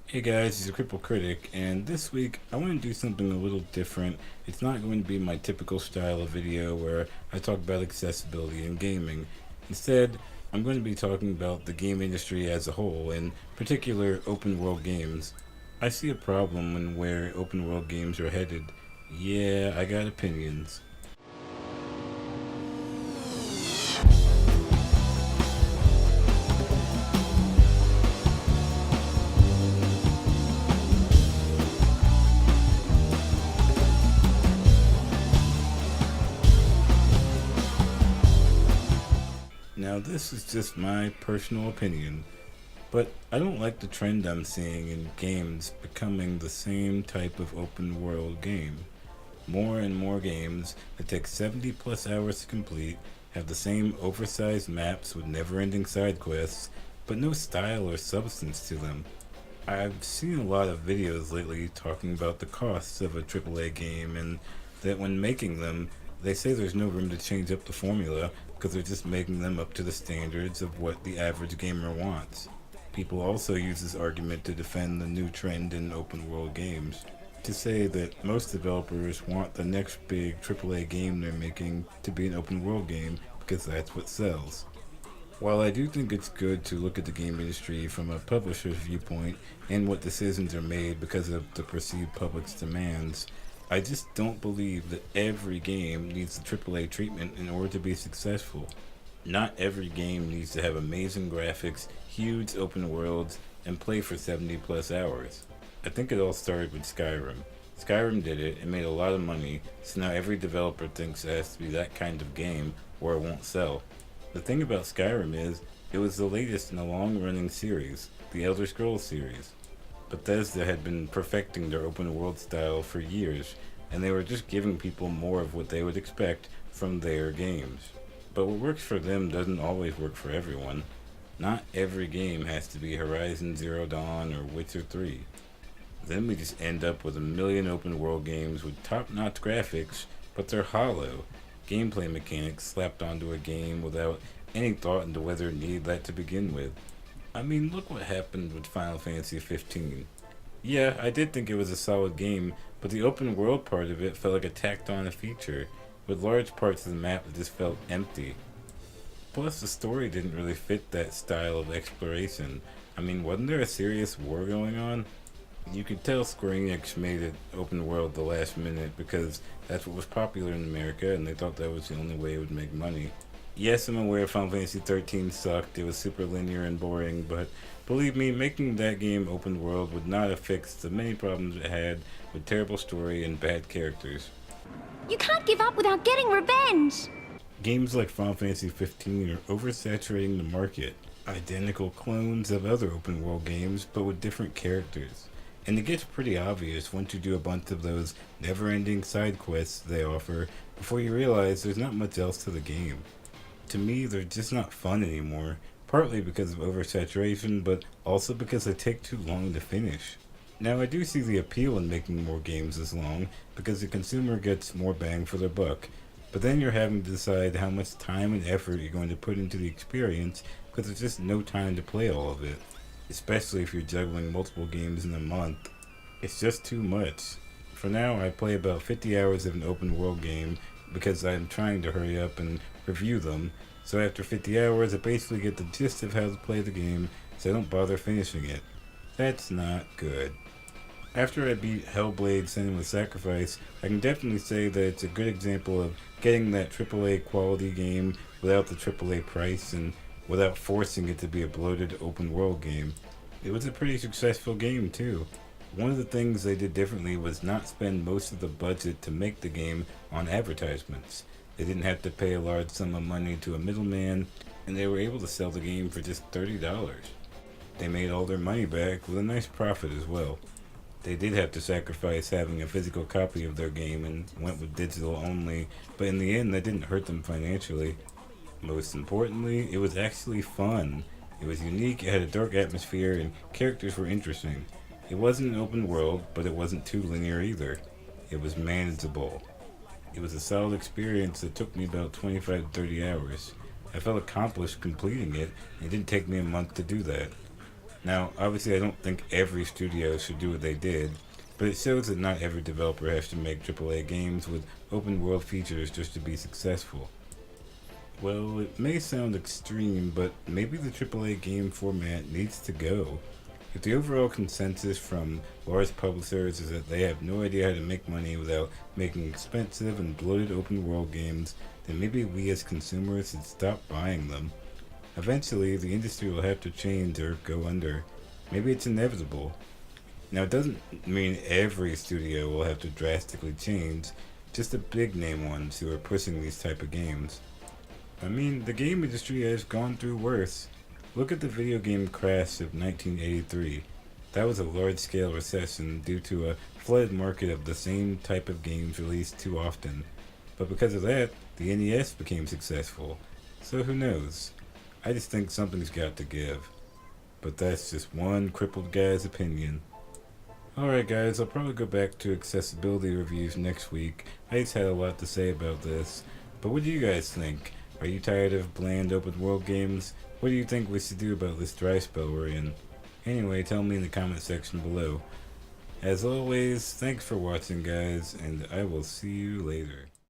Hey guys, it's a Crippled Critic, and this week I want to do something a little different. It's not going to be my typical style of video where I talk about accessibility in gaming. Instead, I'm going to be talking about the game industry as a whole, in particular open world games. I see a problem in where open world games are headed. Yeah, I got opinions. Now, this is just my personal opinion, but I don't like the trend I'm seeing in games becoming the same type of open world game. More and more games that take 70 plus hours to complete have the same oversized maps with never ending side quests, but no style or substance to them. I've seen a lot of videos lately talking about the costs of a AAA game and that when making them, they say there's no room to change up the formula because they're just making them up to the standards of what the average gamer wants. People also use this argument to defend the new trend in open world games, to say that most developers want the next big AAA game they're making to be an open world game because that's what sells. While I do think it's good to look at the game industry from a publisher's viewpoint and what decisions are made because of the perceived public's demands, I just don't believe that every game needs the AAA treatment in order to be successful. Not every game needs to have amazing graphics, huge open worlds, and play for 70 plus hours. I think it all started with Skyrim. Skyrim did it and made a lot of money, so now every developer thinks it has to be that kind of game or it won't sell. The thing about Skyrim is, it was the latest in a long running series, the Elder Scrolls series. Bethesda had been perfecting their open world style for years, and they were just giving people more of what they would expect from their games. But what works for them doesn't always work for everyone. Not every game has to be Horizon Zero Dawn or Witcher 3. Then we just end up with a million open world games with top notch graphics, but they're hollow. Gameplay mechanics slapped onto a game without any thought into whether it needed that to begin with. I mean, look what happened with Final Fantasy 15. Yeah, I did think it was a solid game, but the open world part of it felt like a tacked on feature, with large parts of the map that just felt empty. Plus, the story didn't really fit that style of exploration. I mean, wasn't there a serious war going on? You could tell Square Enix made it open world the last minute because that's what was popular in America and they thought that was the only way it would make money. Yes, I'm aware Final Fantasy 13 sucked, it was super linear and boring, but believe me, making that game open world would not have fixed the many problems it had with terrible story and bad characters. You can't give up without getting revenge! Games like Final Fantasy 15 are oversaturating the market. Identical clones of other open world games, but with different characters. And it gets pretty obvious once you do a bunch of those never ending side quests they offer before you realize there's not much else to the game. To me, they're just not fun anymore, partly because of oversaturation, but also because they take too long to finish. Now, I do see the appeal in making more games this long because the consumer gets more bang for their buck, but then you're having to decide how much time and effort you're going to put into the experience because there's just no time to play all of it, especially if you're juggling multiple games in a month. It's just too much. For now, I play about 50 hours of an open world game because I'm trying to hurry up and review them, so after 50 hours I basically get the gist of how to play the game, so I don't bother finishing it. That's not good. After I beat Hellblade Senua's Sacrifice, I can definitely say that it's a good example of getting that AAA quality game without the AAA price and without forcing it to be a bloated open world game. It was a pretty successful game too. One of the things they did differently was not spend most of the budget to make the game on advertisements. They didn't have to pay a large sum of money to a middleman, and they were able to sell the game for just $30. They made all their money back with a nice profit as well. They did have to sacrifice having a physical copy of their game and went with digital only, but in the end that didn't hurt them financially. Most importantly, it was actually fun. It was unique, it had a dark atmosphere, and characters were interesting. It wasn't an open world, but it wasn't too linear either. It was manageable. It was a solid experience that took me about 25 to 30 hours. I felt accomplished completing it, and it didn't take me a month to do that. Now, obviously, I don't think every studio should do what they did, but it shows that not every developer has to make AAA games with open world features just to be successful. Well, it may sound extreme, but maybe the AAA game format needs to go. If the overall consensus from large publishers is that they have no idea how to make money without making expensive and bloated open world games, then maybe we as consumers should stop buying them. Eventually, the industry will have to change or go under. Maybe it's inevitable. Now, it doesn't mean every studio will have to drastically change, just the big name ones who are pushing these type of games. I mean, the game industry has gone through worse. Look at the video game crash of 1983. That was a large-scale recession due to a flooded market of the same type of games released too often. But because of that, the NES became successful. So who knows? I just think something's got to give. But that's just one crippled guy's opinion. Alright guys, I'll probably go back to accessibility reviews next week. I just had a lot to say about this. But what do you guys think? Are you tired of bland open world games? What do you think we should do about this dry spell we're in? Anyway, tell me in the comment section below. As always, thanks for watching guys, and I will see you later.